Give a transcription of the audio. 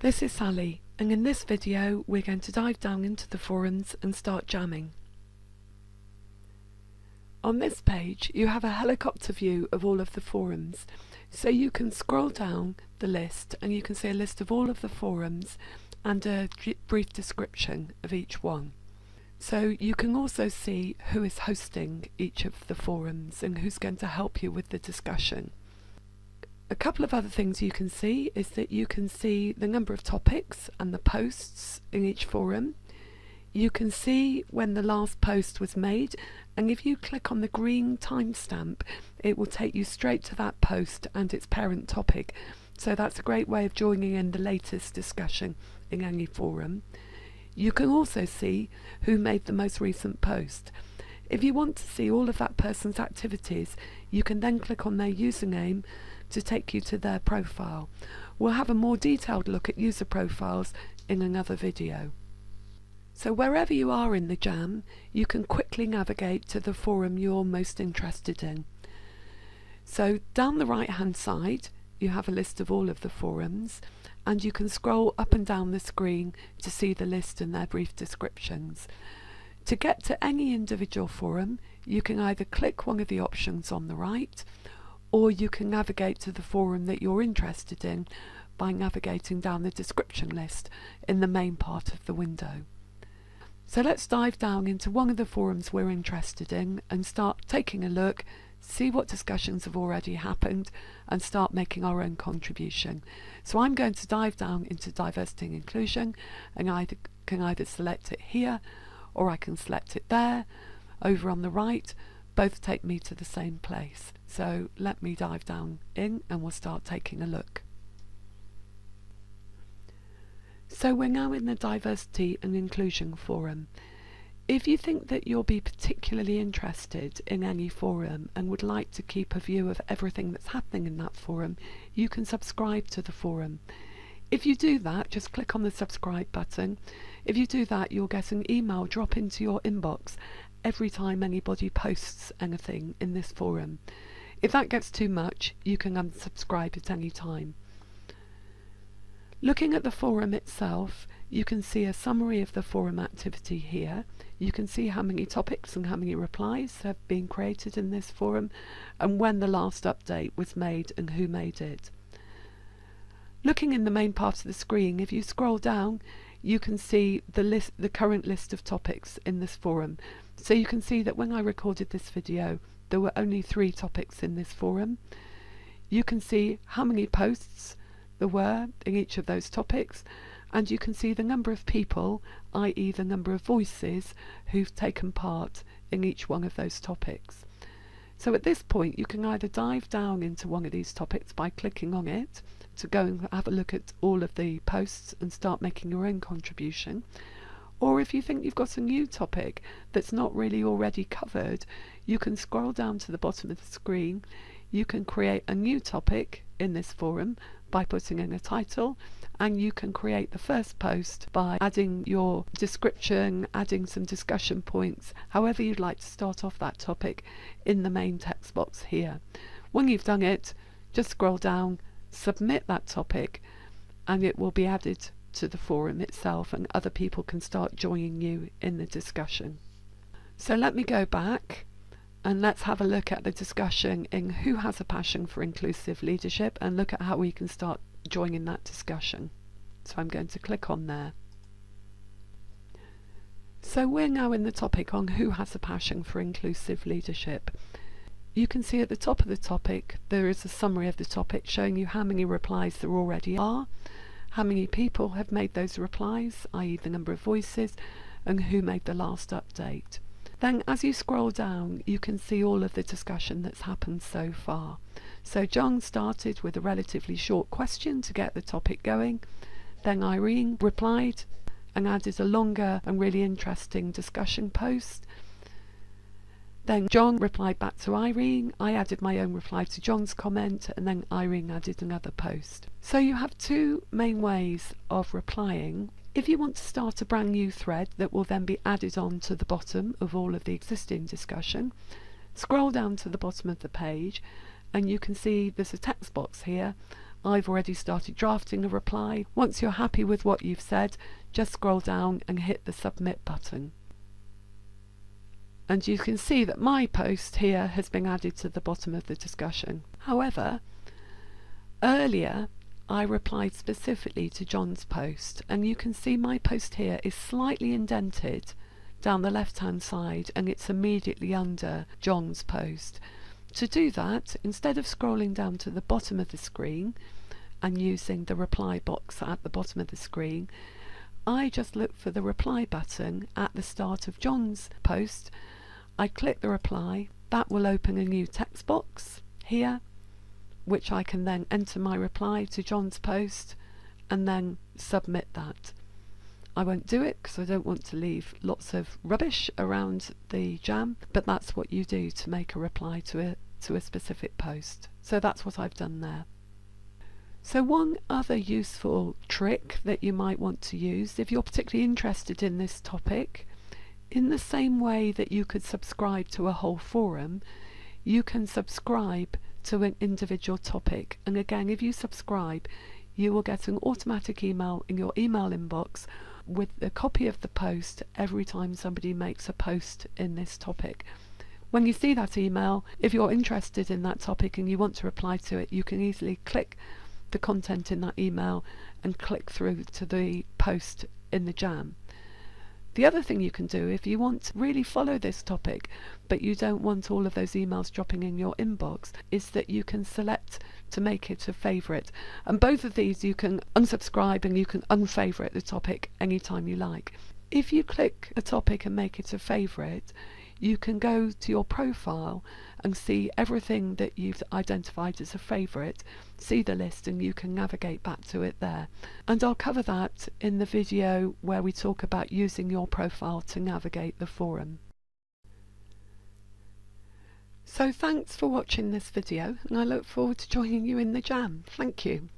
This is Sally, and in this video we're going to dive down into the forums and start jamming. On this page you have a helicopter view of all of the forums, so you can scroll down the list and you can see a list of all of the forums and a brief description of each one. So you can also see who is hosting each of the forums and who's going to help you with the discussion. A couple of other things you can see is that you can see the number of topics and the posts in each forum. You can see when the last post was made, and if you click on the green timestamp it will take you straight to that post and its parent topic. So that's a great way of joining in the latest discussion in any forum. You can also see who made the most recent post. If you want to see all of that person's activities, you can then click on their username to take you to their profile. We'll have a more detailed look at user profiles in another video. So wherever you are in the jam, you can quickly navigate to the forum you're most interested in. So down the right hand side you have a list of all of the forums, and you can scroll up and down the screen to see the list and their brief descriptions. To get to any individual forum, you can either click one of the options on the right, or you can navigate to the forum that you're interested in by navigating down the description list in the main part of the window. So let's dive down into one of the forums we're interested in and start taking a look, see what discussions have already happened, and start making our own contribution. So I'm going to dive down into diversity and inclusion, and I can either select it here or I can select it there. Over on the right, both take me to the same place. So let me dive down in and we'll start taking a look. So we're now in the diversity and inclusion forum. If you think that you'll be particularly interested in any forum and would like to keep a view of everything that's happening in that forum, you can subscribe to the forum. If you do that, just click on the subscribe button. If you do that, you'll get an email drop into your inbox every time anybody posts anything in this forum. If that gets too much, you can unsubscribe at any time. Looking at the forum itself, you can see a summary of the forum activity here. You can see how many topics and how many replies have been created in this forum, and when the last update was made and who made it. Looking in the main part of the screen, if you scroll down, you can see the current list of topics in this forum. So you can see that when I recorded this video, there were only 3 topics in this forum. You can see how many posts there were in each of those topics, and you can see the number of people, i.e. the number of voices, who've taken part in each one of those topics. So at this point you can either dive down into one of these topics by clicking on it to go and have a look at all of the posts and start making your own contribution, or if you think you've got a new topic that's not really already covered, you can scroll down to the bottom of the screen. You can create a new topic in this forum by putting in a title, and you can create the first post by adding your description, adding some discussion points, however you'd like to start off that topic in the main text box here. When you've done it, just scroll down, submit that topic, and it will be added to the forum itself and other people can start joining you in the discussion. So let me go back and let's have a look at the discussion in Who Has a Passion for Inclusive Leadership and look at how we can start joining that discussion. So I'm going to click on there. So we're now in the topic on Who Has a Passion for Inclusive Leadership. You can see at the top of the topic there is a summary of the topic showing you how many replies there already are, how many people have made those replies, i.e. the number of voices, and who made the last update. Then as you scroll down you can see all of the discussion that's happened so far. So John started with a relatively short question to get the topic going, then Irene replied and added a longer and really interesting discussion post. Then John replied back to Irene, I added my own reply to John's comment, and then Irene added another post. So you have 2 main ways of replying. If you want to start a brand new thread that will then be added on to the bottom of all of the existing discussion, scroll down to the bottom of the page and you can see there's a text box here. I've already started drafting a reply. Once you're happy with what you've said, just scroll down and hit the submit button. And you can see that my post here has been added to the bottom of the discussion. However, earlier I replied specifically to John's post, and you can see my post here is slightly indented down the left hand side, and it's immediately under John's post. To do that, instead of scrolling down to the bottom of the screen and using the reply box at the bottom of the screen, I just look for the reply button at the start of John's post. I click the reply. That will open a new text box here, which I can then enter my reply to John's post and then submit that. I won't do it because I don't want to leave lots of rubbish around the jam, but that's what you do to make a reply to a specific post. So that's what I've done there. So one other useful trick that you might want to use if you're particularly interested in this topic, in the same way that you could subscribe to a whole forum, you can subscribe to an individual topic. And again, if you subscribe, you will get an automatic email in your email inbox with a copy of the post every time somebody makes a post in this topic. When you see that email, if you're interested in that topic and you want to reply to it, you can easily click the content in that email and click through to the post in the jam. The other thing you can do, if you want to really follow this topic but you don't want all of those emails dropping in your inbox, is that you can select to make it a favourite. And both of these you can unsubscribe and you can unfavourite the topic anytime you like. If you click a topic and make it a favourite, you can go to your profile and see everything that you've identified as a favourite, see the list, and you can navigate back to it there. And I'll cover that in the video where we talk about using your profile to navigate the forum. So thanks for watching this video, and I look forward to joining you in the jam. Thank you.